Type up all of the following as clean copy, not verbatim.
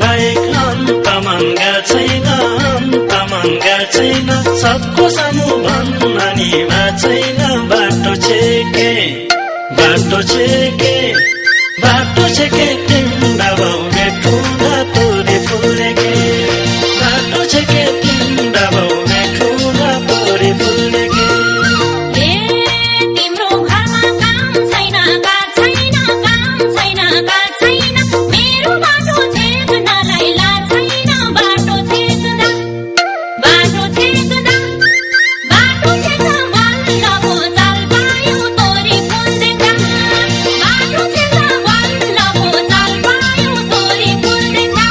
बाहेक अन्तमङ्गा छैन सबको सामु भन्न नि छैन बाटो छेके तिम्रा बाउले ठुला तोरी फुलेके बाटो छेके तिम्रा बाउले ठुला तोरी फुलेके तिम्रो घरमा काम छैन मेरो बाटो छेक्नलाई ला छैन बाटो छेक्दा बल्ल पो चाल पायो तोरी फुल देख्दा बाटो छेक्दा बल्ल पो चाल पायो तोरी फुल देख्दा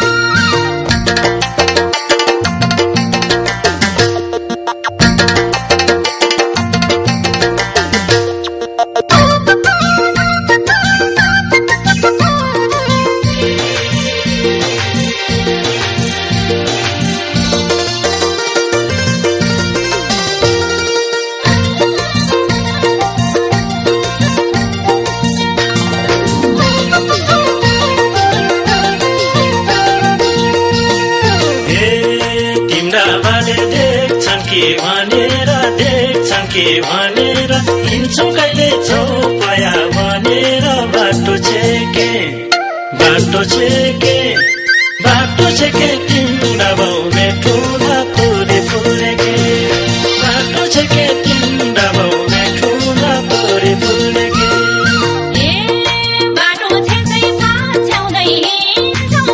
देख्छन् के भनेर हिँड्छौ कहिले चौपाया भनेर बाटो छेके तिम्रा बाउले ठुला तोरी फुलेके बाटो छेके तिम्रा बाउले ठुला तोरी फुलेके बाटो छेक्दै पाछ्याउँदै हिँड्छौ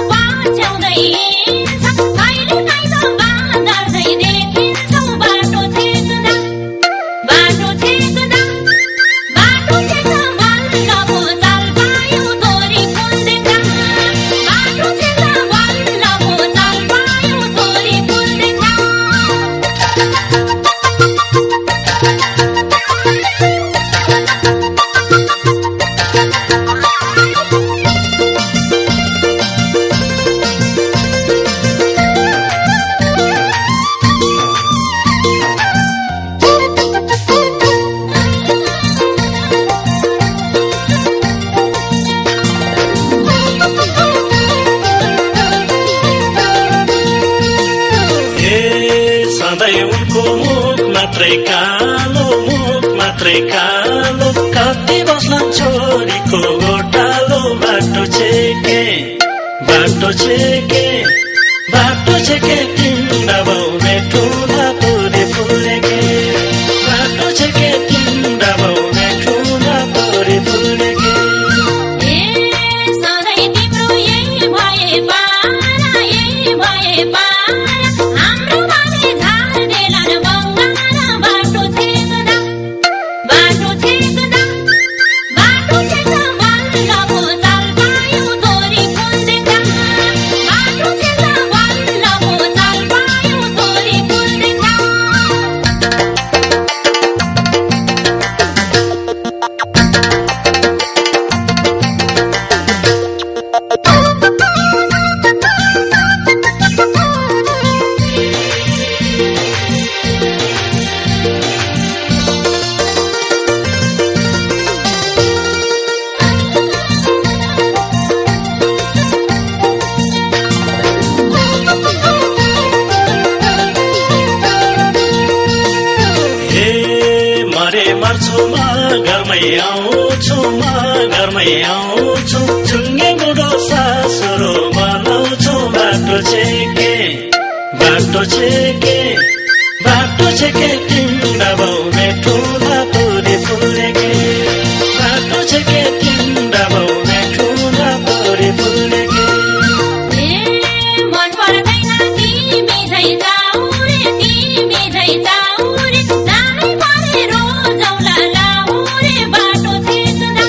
कहिले काहीँ त बाँदर्दै देखिन्छौ बाटो छेक्दा बल्ल पो चाल पायो तोरी फुल देख्दा बाटो छेक्दा बल्ल पो चाल पायो तोरी फुल देख्दा सधैँ उनको मुख मात्रै कालो कति बस्ला छोरीको गोटालो बाटो छेके तिम्रा बाउले ठुला तोरी फुलेके बाटो छेके तिम्रा बाउले ठुला तोरी फुलेके सधैँ तिम्रो यही भए पारा हाम्रो बाले झार्देलान बङ्गारा बाटो छेक्दा बल्ल पो चाल पायो तोरी फुल देख्दा बाटो छेक्दा बल्ल पो चाल पायो तोरी फुल देख्दा घरमै आउँछु चुङ्गे बुढो सासुरो बनाउँछु बाटो छेके तिम्रा बाउले ठुला तोरी फुलेके बाटो छेके तिम्रा बाउले ठुला तोरी फुलेके मन पर्दैन तिमी झै जाऊ रे जानै परे रोजौला लाऊ रे बाटो छेक्दा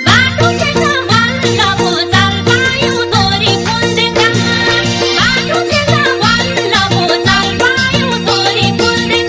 बल्ल पो चाल पायो तोरी फुल देख्दा बाटो छेक्दा बल्ल पो चाल पायो तोरी फुल देख्दा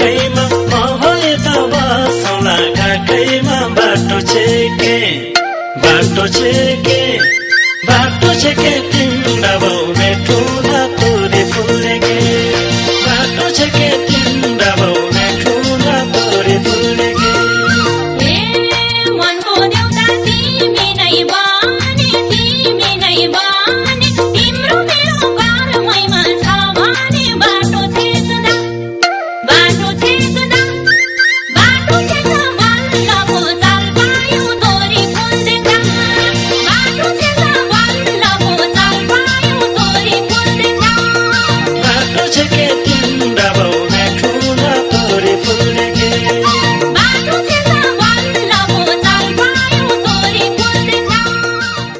काखैमा म भए त बसौँला काखैमा बाटो छेके तिम्रा बाउ बेठो